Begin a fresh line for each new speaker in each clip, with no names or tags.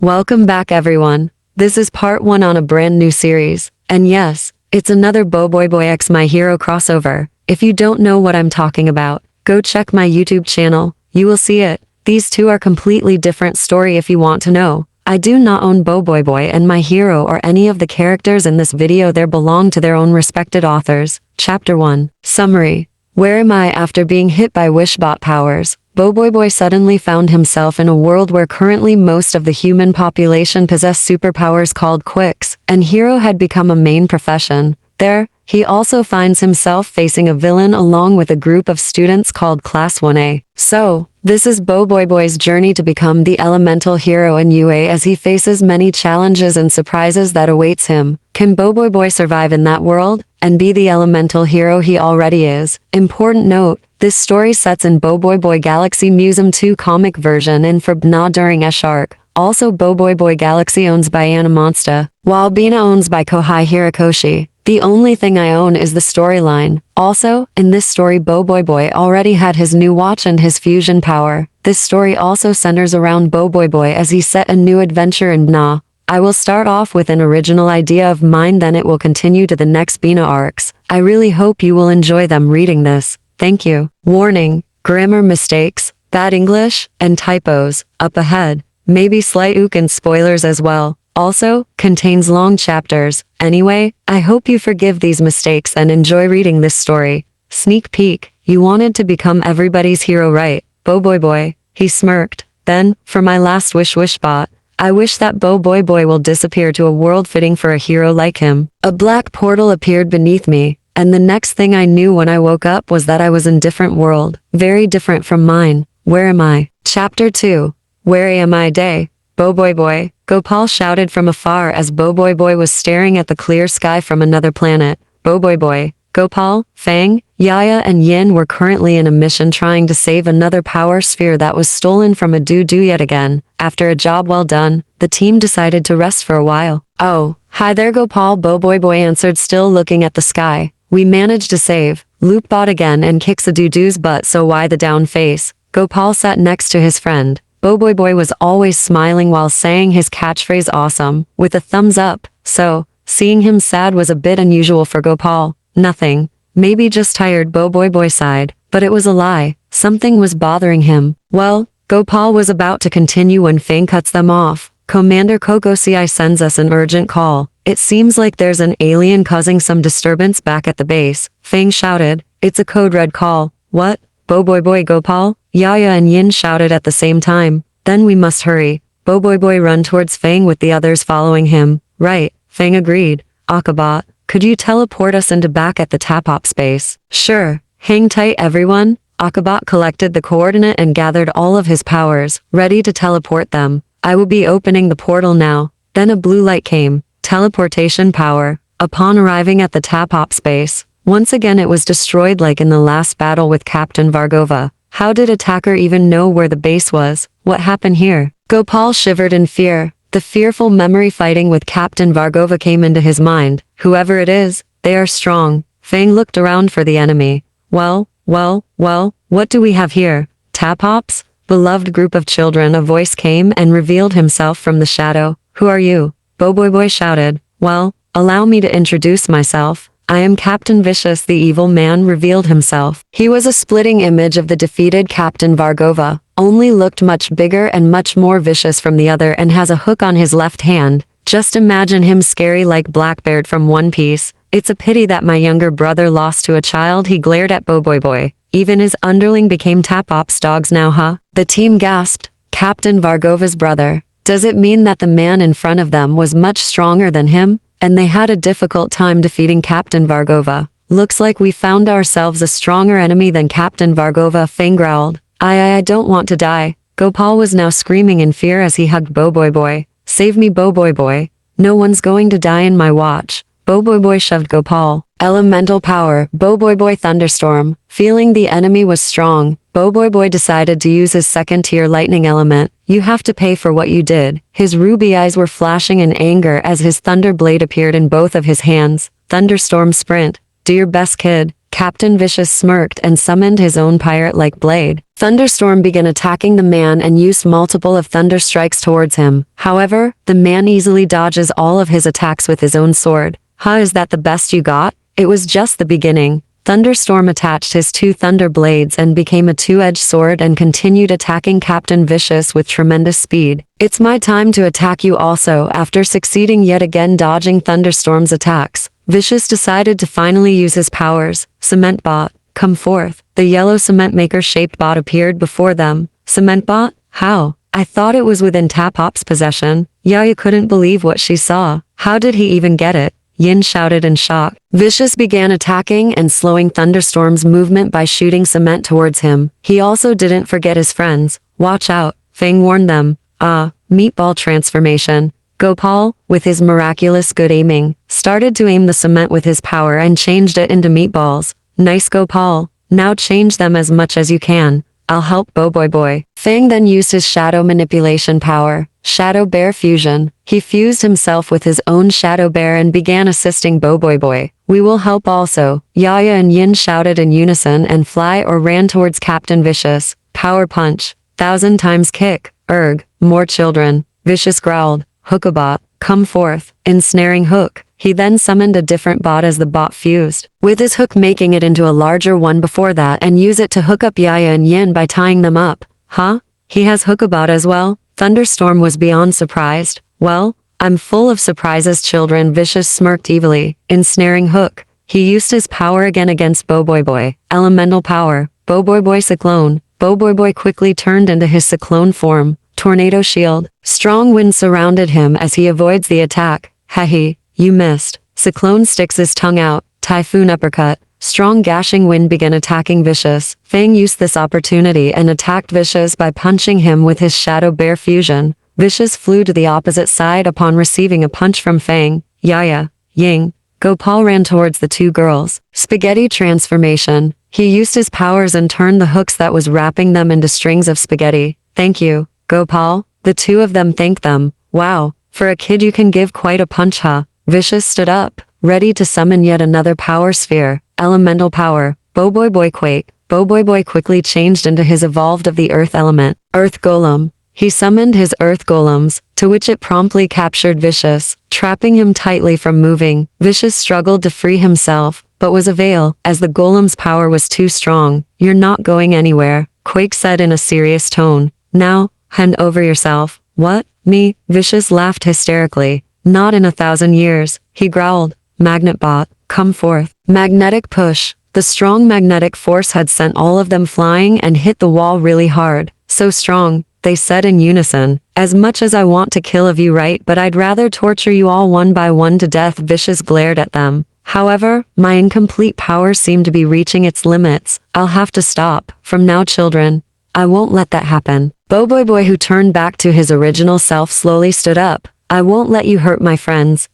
Welcome back everyone. This is part 1 on a brand new series. And yes, it's another Boboiboy x My Hero crossover. If you don't know what I'm talking about, go check my YouTube channel. You will see it. These two are completely different story if you want to know. I do not own Boboiboy and My Hero or any of the characters in this video. They belong to their own respected authors. Chapter 1. Summary. Where am I after being hit by Wishbot powers? Boboiboy suddenly found himself in a world where currently most of the human population possess superpowers called quicks, and hero had become a main profession. There, he also finds himself facing a villain along with a group of students called Class 1A. So, this is Boboiboy's journey to become the elemental hero in UA as he faces many challenges and surprises that awaits him. Can Boboiboy survive in that world and be the elemental hero he already is? Important note, this story sets in Boboiboy Galaxy Museum 2 comic version and for BNA during Eshark. Also Boboiboy Galaxy owns by Animonsta, while Bina owns by Kohai Hirakoshi. The only thing I own is the storyline. Also, in this story Boboiboy already had his new watch and his fusion power. This story also centers around Boboiboy as he set a new adventure in BNA. I will start off with an original idea of mine, then it will continue to the next Bina arcs. I really hope you will enjoy them reading this. Thank you. Warning, grammar mistakes, bad English, and typos, up ahead. Maybe slight ook and spoilers as well. Also, contains long chapters. Anyway, I hope you forgive these mistakes and enjoy reading this story. Sneak peek, you wanted to become everybody's hero, right? Boboiboy. He smirked. Then, for my last Wishbot, I wish that Boboiboy will disappear to a world fitting for a hero like him. A black portal appeared beneath me, and the next thing I knew when I woke up was that I was in a different world. Very different from mine. Where am I? Chapter 2. Where am I day? Boboiboy, Gopal shouted from afar as Boboiboy was staring at the clear sky from another planet. Boboiboy, Gopal, Fang, Yaya and Yin were currently in a mission trying to save another power sphere that was stolen from a doo-doo yet again. After a job well done, the team decided to rest for a while. Oh, hi there Gopal, Boboiboy answered, still looking at the sky. We managed to save. Loopbot again and kicks a doo-doo's butt, so why the down face? Gopal sat next to his friend. Boboiboy was always smiling while saying his catchphrase awesome, with a thumbs up, so, seeing him sad was a bit unusual for Gopal. Nothing. Maybe just tired, Boboiboy sighed, but it was a lie. Something was bothering him. Well, Gopal was about to continue when Fang cuts them off. Commander Kokosi sends us an urgent call. It seems like there's an alien causing some disturbance back at the base. Fang shouted, it's a code red call. What? Boboiboy, Gopal? Yaya and Yin shouted at the same time. Then we must hurry. Boboiboy run towards Fang with the others following him. Right, Fang agreed. Akabot, could you teleport us into back at the Tapop space? Sure. Hang tight everyone. Akabot collected the coordinate and gathered all of his powers, ready to teleport them. I will be opening the portal now. Then a blue light came. Teleportation power. Upon arriving at the Tapop space, once again it was destroyed like in the last battle with Captain Vargova. How did attacker even know where the base was? What happened here? Gopal shivered in fear. The fearful memory fighting with Captain Vargova came into his mind. Whoever it is, they are strong. Fang looked around for the enemy. Well, what do we have here? Tapops? Beloved group of children, a voice came and revealed himself from the shadow. Who are you? Boboiboy shouted. Well, allow me to introduce myself. I am Captain Vicious, the evil man revealed himself. He was a splitting image of the defeated Captain Vargova, only looked much bigger and much more vicious from the other and has a hook on his left hand. Just imagine him scary like Blackbeard from One Piece. It's a pity that my younger brother lost to a child, he glared at Boboiboy. Even his underling became Tapop's dogs now, huh? The team gasped. Captain Vargova's brother. Does it mean that the man in front of them was much stronger than him? And they had a difficult time defeating Captain Vargova. Looks like we found ourselves a stronger enemy than Captain Vargova, Fang growled. I don't want to die. Gopal was now screaming in fear as he hugged Boboiboy. Save me, Boboiboy. No one's going to die in my watch. Boboiboy shoved Gopal. Elemental power, Boboiboy thunderstorm. Feeling the enemy was strong, Boboiboy decided to use his second-tier lightning element. You have to pay for what you did. His ruby eyes were flashing in anger as his thunder blade appeared in both of his hands. Thunderstorm sprint. Do your best, kid. Captain Vicious smirked and summoned his own pirate-like blade. Thunderstorm began attacking the man and used multiple of thunder strikes towards him. However, the man easily dodges all of his attacks with his own sword. Huh, is that the best you got? It was just the beginning. Thunderstorm attached his two thunder blades and became a two-edged sword and continued attacking Captain Vicious with tremendous speed. It's my time to attack you also. After succeeding yet again dodging Thunderstorm's attacks, Vicious decided to finally use his powers. Cement bot, come forth. The yellow cement maker shaped bot appeared before them. Cement bot? How? I thought it was within Tap-Hop's possession. Yaya couldn't believe what she saw. How did he even get it? Yin shouted in shock. Vicious began attacking and slowing Thunderstorm's movement by shooting cement towards him. He also didn't forget his friends. Watch out, Fang warned them. Meatball transformation. Gopal, with his miraculous good aiming, started to aim the cement with his power and changed it into meatballs. Nice Gopal. Now change them as much as you can. I'll help Boboiboy. Fang then used his shadow manipulation power, Shadow Bear Fusion. He fused himself with his own Shadow Bear and began assisting Boboiboy. We will help also, Yaya and Yin shouted in unison and fly or ran towards Captain Vicious. Power punch. 1,000 times kick. Erg. More children. Vicious growled. Hookabot, come forth. Ensnaring hook. He then summoned a different bot as the bot fused, with his hook making it into a larger one before that and use it to hook up Yaya and Yin by tying them up. Huh? He has Hookabot as well? Thunderstorm was beyond surprised. Well, I'm full of surprises, children. Vicious smirked evilly. Ensnaring hook. He used his power again against Boboiboy. Elemental power. Boboiboy Cyclone. Boboiboy quickly turned into his cyclone form. Tornado shield. Strong wind surrounded him as he avoids the attack. Hehe. You missed. Cyclone sticks his tongue out. Typhoon uppercut. Strong gashing wind began attacking Vicious. Fang used this opportunity and attacked Vicious by punching him with his Shadow Bear Fusion. Vicious flew to the opposite side upon receiving a punch from Fang. Yaya. Ying. Gopal ran towards the two girls. Spaghetti transformation. He used his powers and turned the hooks that was wrapping them into strings of spaghetti. Thank you, Gopal. The two of them thanked them. Wow. For a kid you can give quite a punch, huh? Vicious stood up, ready to summon yet another power sphere. Elemental power. Boboiboy Quake. Boboiboy quickly changed into his evolved of the earth element. Earth Golem. He summoned his earth golems, to which it promptly captured Vicious, trapping him tightly from moving. Vicious struggled to free himself, but was avail, as the golem's power was too strong. You're not going anywhere, Quake said in a serious tone. Now, hand over yourself. What? Me? Vicious laughed hysterically. Not in 1,000 years, he growled. Magnet bot, come forth. Magnetic push. The strong magnetic force had sent all of them flying and hit the wall really hard. So strong, they said in unison. As much as I want to kill of you, right, but I'd rather torture you all one by one to death. Vicious glared at them. However, my incomplete power seemed to be reaching its limits. I'll have to stop. From now, children, I won't let that happen. Boboiboy, who turned back to his original self, slowly stood up. I won't let you hurt my friends.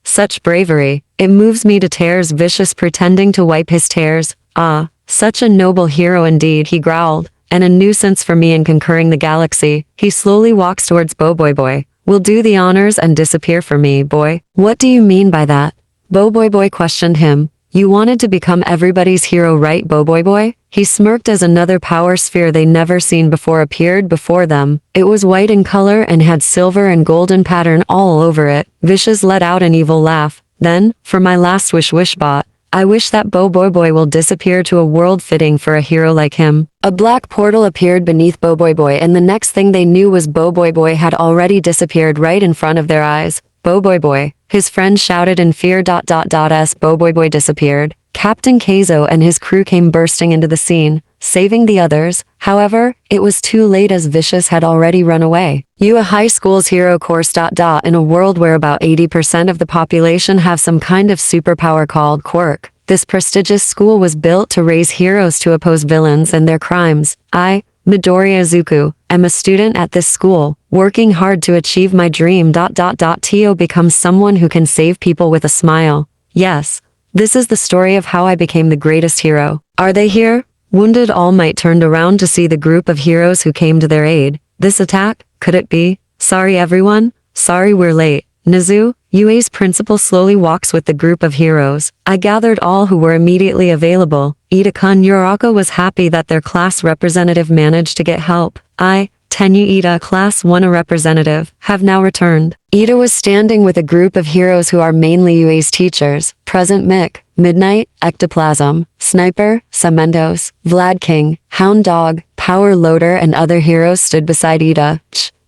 Such bravery. It moves me to tears. Vicious pretending to wipe his tears. Such a noble hero indeed, he growled. And a nuisance for me in conquering the galaxy. He slowly walks towards Boboiboy. Will do the honors and disappear for me, boy. What do you mean by that? Boboiboy questioned him. You wanted to become everybody's hero, right, Boboiboy? He smirked as another power sphere they never seen before appeared before them. It was white in color and had silver and golden pattern all over it. Vicious let out an evil laugh. Then, for my last wish, Wishbot, I wish that Boboiboy will disappear to a world fitting for a hero like him. A black portal appeared beneath Boboiboy, and the next thing they knew was Boboiboy had already disappeared right in front of their eyes. Boboiboy, his friend shouted in fear. As Boboiboy disappeared, Captain Keizo and his crew came bursting into the scene, saving the others. However, it was too late as Vicious had already run away. A high school's hero course. In a world where about 80% of the population have some kind of superpower called quirk, this prestigious school was built to raise heroes to oppose villains and their crimes. I, Midoriya Zuko, am a student at this school, working hard to achieve my dream. To become someone who can save people with a smile. Yes, this is the story of how I became the greatest hero. Are they here? Wounded All Might turned around to see the group of heroes who came to their aid. This attack? Could it be? Sorry everyone. Sorry we're late. Nizu, UA's principal slowly walks with the group of heroes. I gathered all who were immediately available. Ida-kun Yoraka was happy that their class representative managed to get help. Tenyu Ida, Class 1 representative, have now returned. Ida was standing with a group of heroes who are mainly UA's teachers. Present Mick, Midnight, Ectoplasm, Sniper, Cementos, Vlad King, Hound Dog, Power Loader and other heroes stood beside Ida.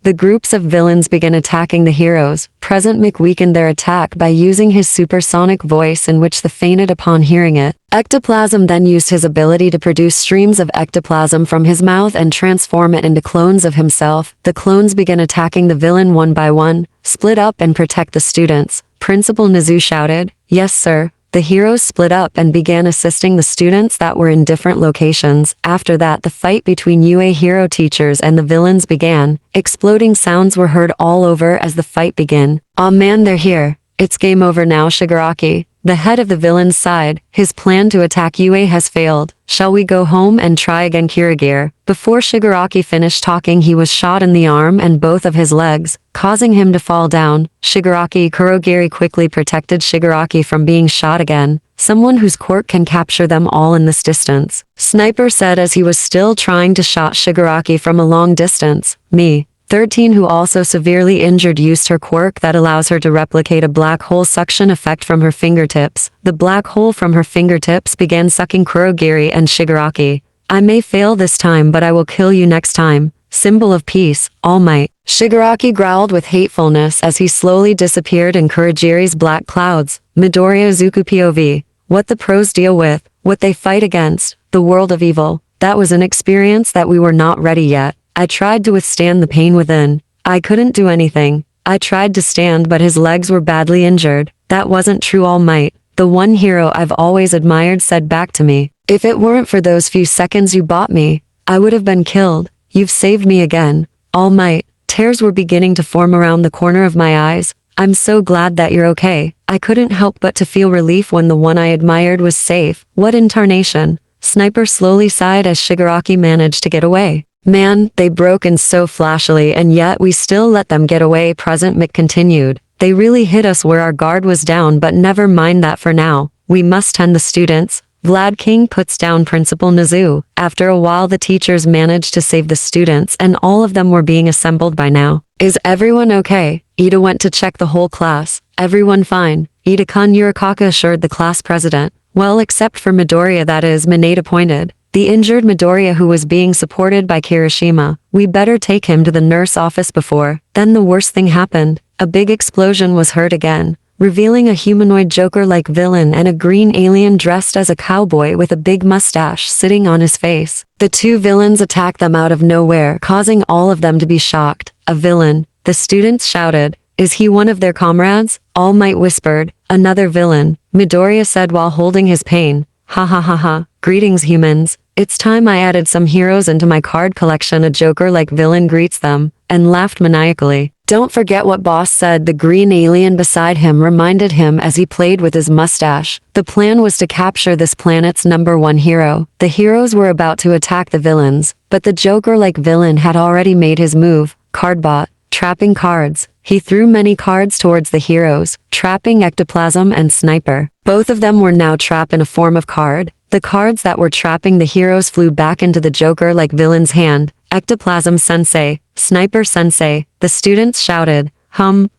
The groups of villains began attacking the heroes. Present Mick weakened their attack by using his supersonic voice in which they fainted upon hearing it. Ectoplasm then used his ability to produce streams of ectoplasm from his mouth and transform it into clones of himself. The clones began attacking the villain one by one. Split up and protect the students. Principal Nizu shouted. Yes, sir. The heroes split up and began assisting the students that were in different locations. After that, the fight between UA hero teachers and the villains began. Exploding sounds were heard all over as the fight began. Aw man, they're here. It's game over now, Shigaraki. The head of the villain's side, his plan to attack UA has failed. Shall we go home and try again, Kirigir? Before Shigaraki finished talking, he was shot in the arm and both of his legs, causing him to fall down. Kurogiri quickly protected Shigaraki from being shot again. Someone whose quirk can capture them all in this distance. Sniper said as he was still trying to shot Shigaraki from a long distance. Me. 13 who also severely injured used her quirk that allows her to replicate a black hole suction effect from her fingertips. The black hole from her fingertips began sucking Kurogiri and Shigaraki. I may fail this time, but I will kill you next time. Symbol of peace, all might. Shigaraki growled with hatefulness as he slowly disappeared in Kurogiri's black clouds. Midoriya Zuku POV. What the pros deal with, what they fight against, the world of evil. That was an experience that we were not ready yet. I tried to withstand the pain within. I couldn't do anything. I tried to stand, but his legs were badly injured. That wasn't true, All Might. The one hero I've always admired said back to me. If it weren't for those few seconds you bought me, I would have been killed. You've saved me again. All Might. Tears were beginning to form around the corner of my eyes. I'm so glad that you're okay. I couldn't help but to feel relief when the one I admired was safe. What in tarnation? Sniper slowly sighed as Shigaraki managed to get away. Man, they broke in so flashily and yet we still let them get away, Present Mick continued. They really hit us where our guard was down, but never mind that for now. We must tend the students. Vlad King puts down Principal Nizu. After a while the teachers managed to save the students and all of them were being assembled by now. Is everyone okay? Ida went to check the whole class. Everyone fine. Ida-kun Yurakaka assured the class president. Well, except for Midoriya, that is, Mineta pointed. The injured Midoriya who was being supported by Kirishima. We better take him to the nurse office before. Then the worst thing happened. A big explosion was heard again, revealing a humanoid Joker-like villain and a green alien dressed as a cowboy with a big mustache sitting on his face. The two villains attacked them out of nowhere, causing all of them to be shocked. A villain, the students shouted. Is he one of their comrades? All Might whispered. Another villain, Midoriya said while holding his pain. Ha ha ha ha. Greetings, humans. It's time I added some heroes into my card collection. A Joker-like villain greets them, and laughed maniacally. Don't forget what boss said, the green alien beside him reminded him as he played with his mustache. The plan was to capture this planet's #1 hero. The heroes were about to attack the villains, but the Joker-like villain had already made his move. Cardbot, trapping cards. He threw many cards towards the heroes, trapping Ectoplasm and Sniper. Both of them were now trapped in a form of card. The cards that were trapping the heroes flew back into the Joker-like villain's hand. Ectoplasm Sensei, Sniper Sensei, the students shouted.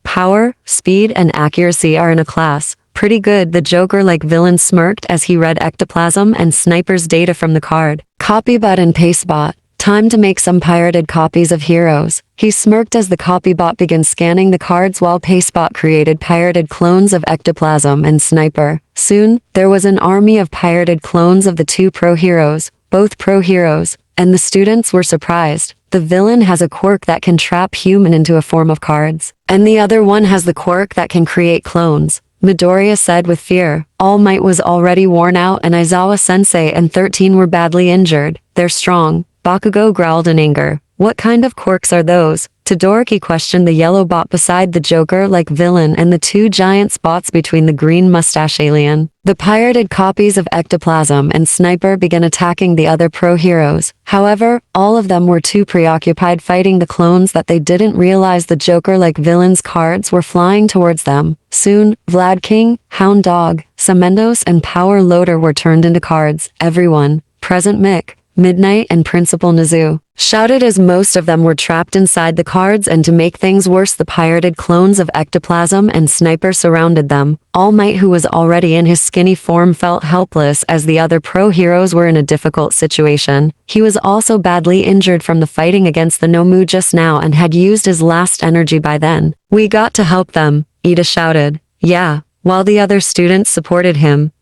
Power, speed and accuracy are in a class. Pretty good, the Joker-like villain smirked as he read Ectoplasm and Sniper's data from the card. Copybot and Pastebot. Time to make some pirated copies of heroes. He smirked as the copybot began scanning the cards while Pastebot created pirated clones of Ectoplasm and Sniper. Soon, there was an army of pirated clones of the two pro heroes, both pro heroes, and the students were surprised. The villain has a quirk that can trap human into a form of cards, and the other one has the quirk that can create clones. Midoriya said with fear. All Might was already worn out and Aizawa-sensei and 13 were badly injured. They're strong. Bakugo growled in anger. What kind of quirks are those? Todoroki questioned the yellow bot beside the Joker-like villain and the two giant spots between the green mustache alien. The pirated copies of Ectoplasm and Sniper began attacking the other pro-heroes. However, all of them were too preoccupied fighting the clones that they didn't realize the Joker-like villain's cards were flying towards them. Soon, Vlad King, Hound Dog, Semendos and Power Loader were turned into cards. Everyone, Present Mick, Midnight and Principal Nizu, shouted as most of them were trapped inside the cards, and to make things worse the pirated clones of Ectoplasm and Sniper surrounded them. All Might, who was already in his skinny form, felt helpless as the other pro-heroes were in a difficult situation. He was also badly injured from the fighting against the Nomu just now and had used his last energy by then. "We got to help them," Ida shouted. "Yeah," while the other students supported him.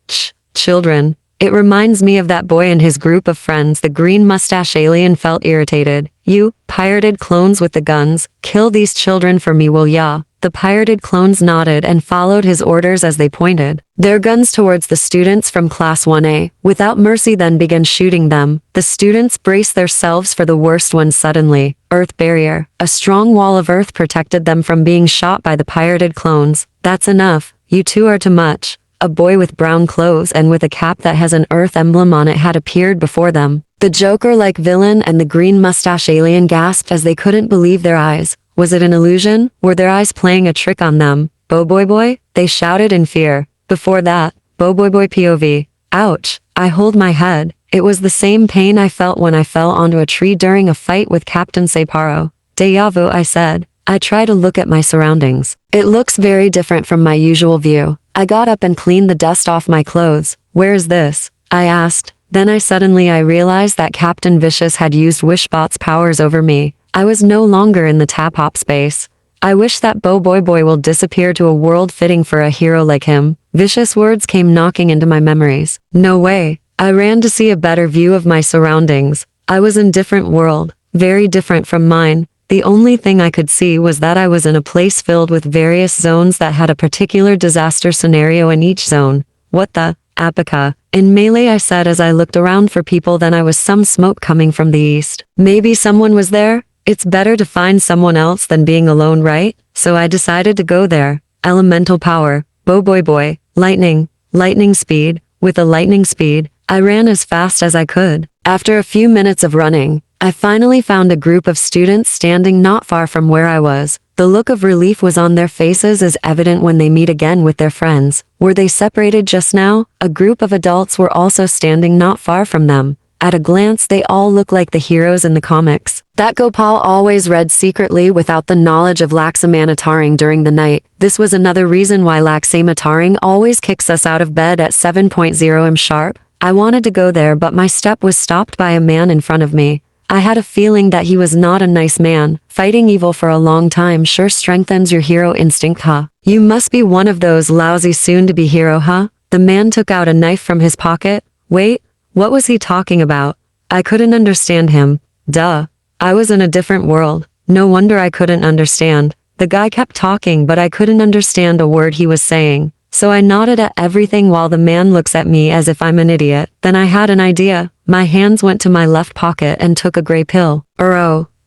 Children. It reminds me of that boy and his group of friends." The green mustache alien felt irritated. "You, pirated clones with the guns, kill these children for me, will ya?" The pirated clones nodded and followed his orders as they pointed their guns towards the students from Class 1A. Without mercy then began shooting them. The students braced themselves for the worst when suddenly, Earth Barrier, a strong wall of earth protected them from being shot by the pirated clones. "That's enough. You two are too much." A boy with brown clothes and with a cap that has an Earth emblem on it had appeared before them. The Joker-like villain and the green mustache alien gasped as they couldn't believe their eyes. Was it an illusion? Were their eyes playing a trick on them? "Boboiboy?" they shouted in fear. Before that, Boboiboy POV. "Ouch, I hold my head. It was the same pain I felt when I fell onto a tree during a fight with Captain Seiparo." "Deja vu," I said. I try to look at my surroundings. It looks very different from my usual view. I got up and cleaned the dust off my clothes. "Where is this?" I asked. Then I realized that Captain Vicious had used Wishbot's powers over me. I was no longer in the tap-hop space. "I wish that Boboiboy will disappear to a world fitting for a hero like him." Vicious words came knocking into my memories. No way. I ran to see a better view of my surroundings. I was in a different world, very different from mine. The only thing I could see was that I was in a place filled with various zones that had a particular disaster scenario in each zone. "What the, Apica?" in Melee I said as I looked around for people. Then I was some smoke coming from the east. Maybe someone was there? It's better to find someone else than being alone, right? So I decided to go there. Elemental power, Boboiboy, lightning speed. With a lightning speed, I ran as fast as I could. After a few minutes of running, I finally found a group of students standing not far from where I was. The look of relief was on their faces as evident when they meet again with their friends. Were they separated just now? A group of adults were also standing not far from them. At a glance, they all look like the heroes in the comics that Gopal always read secretly without the knowledge of Laxamanitarang during the night. This was another reason why Laxamanitarang always kicks us out of bed at 7:00 am sharp. I wanted to go there, but my step was stopped by a man in front of me. I had a feeling that he was not a nice man. Fighting evil for a long time sure strengthens your hero instinct, huh? You must be one of those lousy soon-to-be hero, huh? The man took out a knife from his pocket. Wait, what was he talking about? I couldn't understand him. Duh. I was in a different world. No wonder I couldn't understand. The guy kept talking, but I couldn't understand a word he was saying. So I nodded at everything while the man looks at me as if I'm an idiot. Then I had an idea. My hands went to my left pocket and took a gray pill.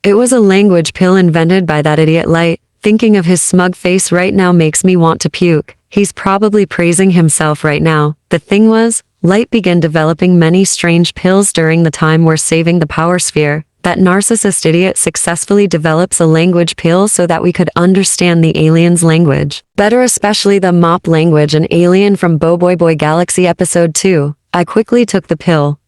It was a language pill invented by that idiot Light. Thinking of his smug face right now makes me want to puke. He's probably praising himself right now. The thing was, Light began developing many strange pills during the time we're saving the power sphere. That narcissist idiot successfully develops a language pill so that we could understand the alien's language better, especially the mop language, an alien from Boboiboy Galaxy Episode 2. I quickly took the pill.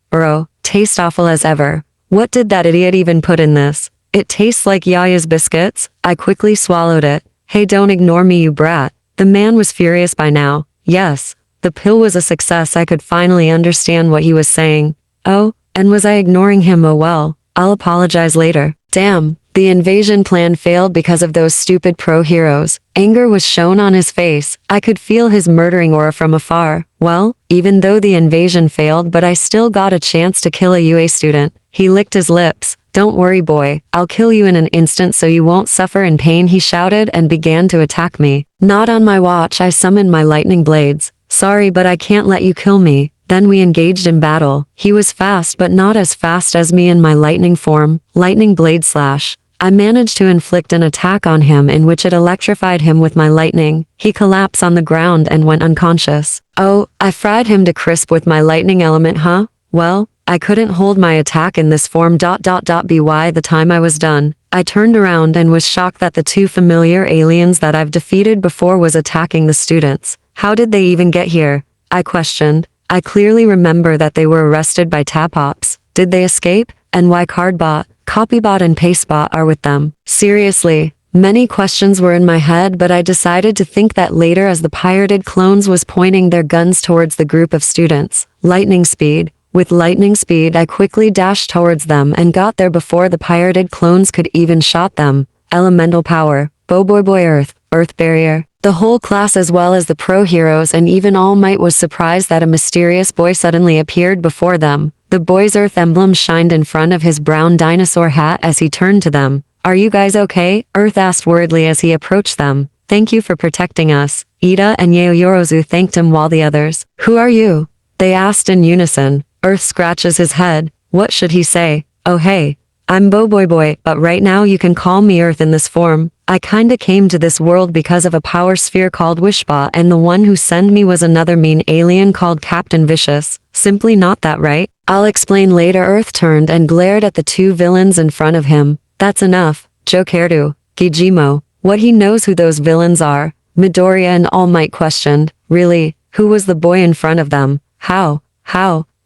Tastes awful as ever. What did that idiot even put in this? It tastes like Yaya's biscuits. I quickly swallowed it. Hey, don't ignore me, you brat. The man was furious by now. Yes, the pill was a success. I could finally understand what he was saying. Oh, and was I ignoring him? Oh well, I'll apologize later. Damn, the invasion plan failed because of those stupid pro-heroes. Anger was shown on his face. I could feel his murdering aura from afar. Well, even though the invasion failed, but I still got a chance to kill a UA student. He licked his lips. Don't worry, boy. I'll kill you in an instant so you won't suffer in pain, he shouted and began to attack me. Not on my watch. I summoned my lightning blades. Sorry, but I can't let you kill me. Then we engaged in battle. He was fast, but not as fast as me in my lightning form. Lightning blade slash. I managed to inflict an attack on him in which it electrified him with my lightning. He collapsed on the ground and went unconscious. Oh, I fried him to crisp with my lightning element, huh? Well, I couldn't hold my attack in this form. By the time I was done, I turned around and was shocked that the two familiar aliens that I've defeated before was attacking the students. How did they even get here? I questioned. I clearly remember that they were arrested by Tapops. Did they escape? And why Cardbot, Copybot and Pastebot are with them? Seriously, many questions were in my head, but I decided to think that later as the pirated clones was pointing their guns towards the group of students. Lightning speed. With lightning speed, I quickly dashed towards them and got there before the pirated clones could even shot them. Elemental power. Boboiboy Earth barrier. The whole class as well as the pro heroes and even All Might was surprised that a mysterious boy suddenly appeared before them. The boy's Earth emblem shined in front of his brown dinosaur hat as he turned to them. Are you guys okay? Earth asked worriedly as he approached them. Thank you for protecting us. Ida and Yaoyorozu thanked him while the others. Who are you? They asked in unison. Earth scratches his head. What should he say? Oh hey, I'm Boboiboy, but right now you can call me Earth in this form. I kinda came to this world because of a power sphere called Wishbot, and the one who sent me was another mean alien called Captain Vicious. Simply not that, right? I'll explain later. Earth turned and glared at the two villains in front of him. That's enough. Jokerdu, Gijimo. What, he knows who those villains are? Midoriya and All Might questioned. Really? Who was the boy in front of them? How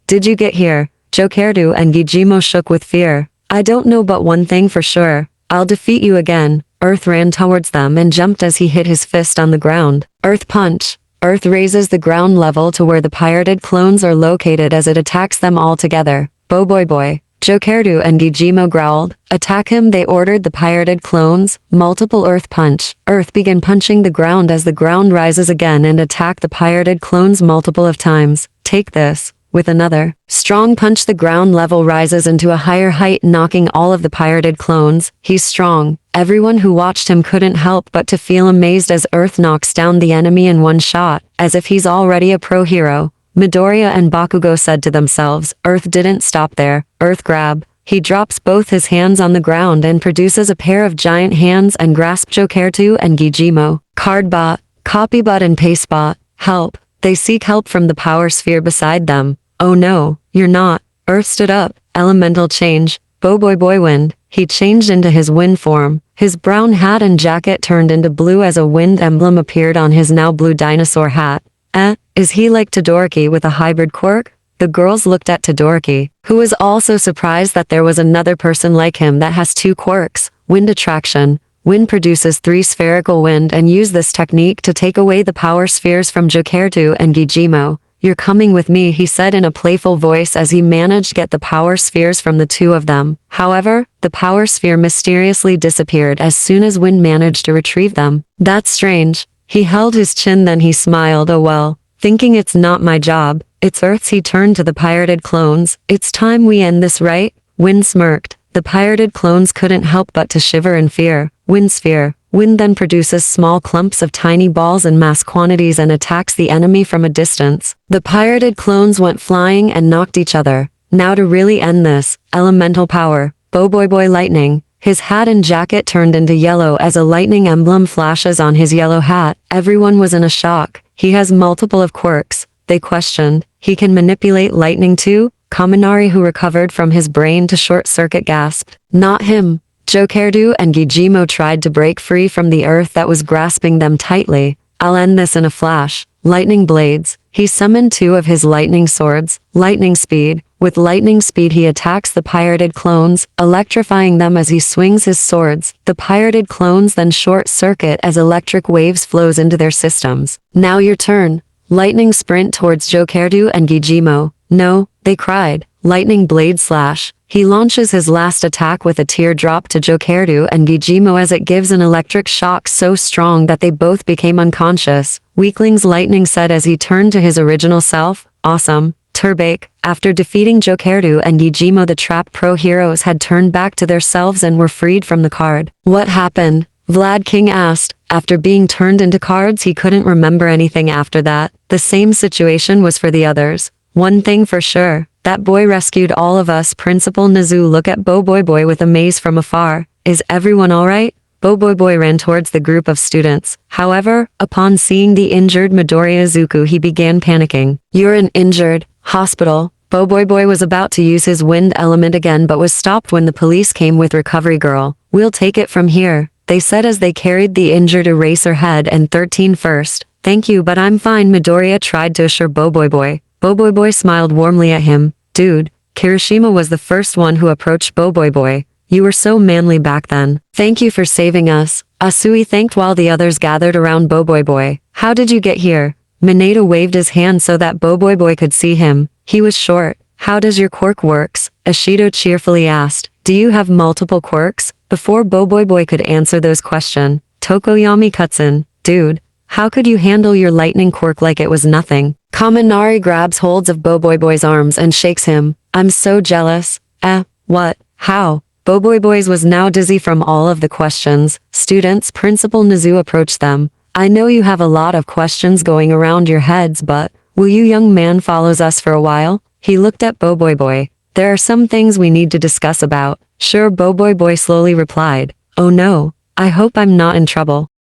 did you get here? Jokerdu and Gijimo shook with fear. I don't know, but one thing for sure. I'll defeat you again. Earth ran towards them and jumped as he hit his fist on the ground. Earth punch. Earth raises the ground level to where the pirated clones are located as it attacks them all together. Boboiboy, Jokerdu and Gijimo growled. Attack him, they ordered the pirated clones. Multiple Earth punch. Earth began punching the ground as the ground rises again and attack the pirated clones multiple of times. Take this. With another strong punch, the ground level rises into a higher height, knocking all of the pirated clones. He's strong. Everyone who watched him couldn't help but to feel amazed as Earth knocks down the enemy in one shot, as if he's already a pro hero. Midoriya and Bakugo said to themselves. Earth didn't stop there. Earth grab. He drops both his hands on the ground and produces a pair of giant hands and grasps Jokerdu and Gijimo. Cardbot, Copybot and Pastebot. Help. They seek help from the power sphere beside them. Oh no, you're not. Earth stood up. Elemental change. Boboiboy wind. He changed into his wind form. His brown hat and jacket turned into blue as a wind emblem appeared on his now blue dinosaur hat. Is he like Todoroki with a hybrid quirk? The girls looked at Todoroki, who was also surprised that there was another person like him that has two quirks. Wind attraction. Wind produces 3 spherical wind and use this technique to take away the power spheres from Jokerdu and Gijimo. You're coming with me, he said in a playful voice as he managed to get the power spheres from the two of them. However, the power sphere mysteriously disappeared as soon as Wind managed to retrieve them. That's strange. He held his chin, then he smiled. Oh well, thinking it's not my job. It's Earth's. He turned to the pirated clones. It's time we end this, right? Wind smirked. The pirated clones couldn't help but to shiver in fear. Wind sphere. Wind then produces small clumps of tiny balls in mass quantities and attacks the enemy from a distance. The pirated clones went flying and knocked each other. Now to really end this, elemental power. Boboiboy lightning. His hat and jacket turned into yellow as a lightning emblem flashes on his yellow hat. Everyone was in a shock. He has multiple of quirks. They questioned. He can manipulate lightning too? Kaminari, who recovered from his brain to short circuit, gasped. Not him. Jokerdu and Gijimo tried to break free from the Earth that was grasping them tightly. I'll end this in a flash. Lightning blades. He summoned 2 of his lightning swords. Lightning speed. With lightning speed he attacks the pirated clones, electrifying them as he swings his swords. The pirated clones then short circuit as electric waves flows into their systems. Now your turn. Lightning sprint towards Jokerdu and Gijimo. No, they cried. Lightning blade slash. He launches his last attack with a teardrop to Jokerdu and Gijimo as it gives an electric shock so strong that they both became unconscious. Weaklings, Lightning said as he turned to his original self. Awesome. Turbake. After defeating Jokerdu and Gijimo, the trapped pro heroes had turned back to their selves and were freed from the card. What happened? Vlad King asked. After being turned into cards, he couldn't remember anything after that. The same situation was for the others. One thing for sure. That boy rescued all of us. Principal Nezu looked at Boboiboy with amaze from afar. Is everyone alright? Boboiboy ran towards the group of students. However, upon seeing the injured Midoriya Izuku, he began panicking. You're an injured hospital. Boboiboy was about to use his wind element again but was stopped when the police came with Recovery Girl. We'll take it from here, they said as they carried the injured Eraserhead and 13 first. Thank you, but I'm fine, Midoriya tried to assure Boboiboy. Boboiboy smiled warmly at him. Dude, Kirishima was the first one who approached Boboiboy. You were so manly back then. Thank you for saving us. Asui thanked while the others gathered around Boboiboy. How did you get here? Minato waved his hand so that Boboiboy could see him. He was short. How does your quirk works? Ashido cheerfully asked. Do you have multiple quirks? Before Boboiboy could answer those questions, Tokoyami cuts in. Dude, how could you handle your lightning quirk like it was nothing? Kaminari grabs holds of Boboiboy's arms and shakes him. I'm so jealous. What? How? Boboiboy was now dizzy from all of the questions. Students, Principal Nizu approached them. I know you have a lot of questions going around your heads, but will you young man follows us for a while? He looked at Boboiboy. There are some things we need to discuss about. Sure, Boboiboy slowly replied. Oh no, I hope I'm not in trouble.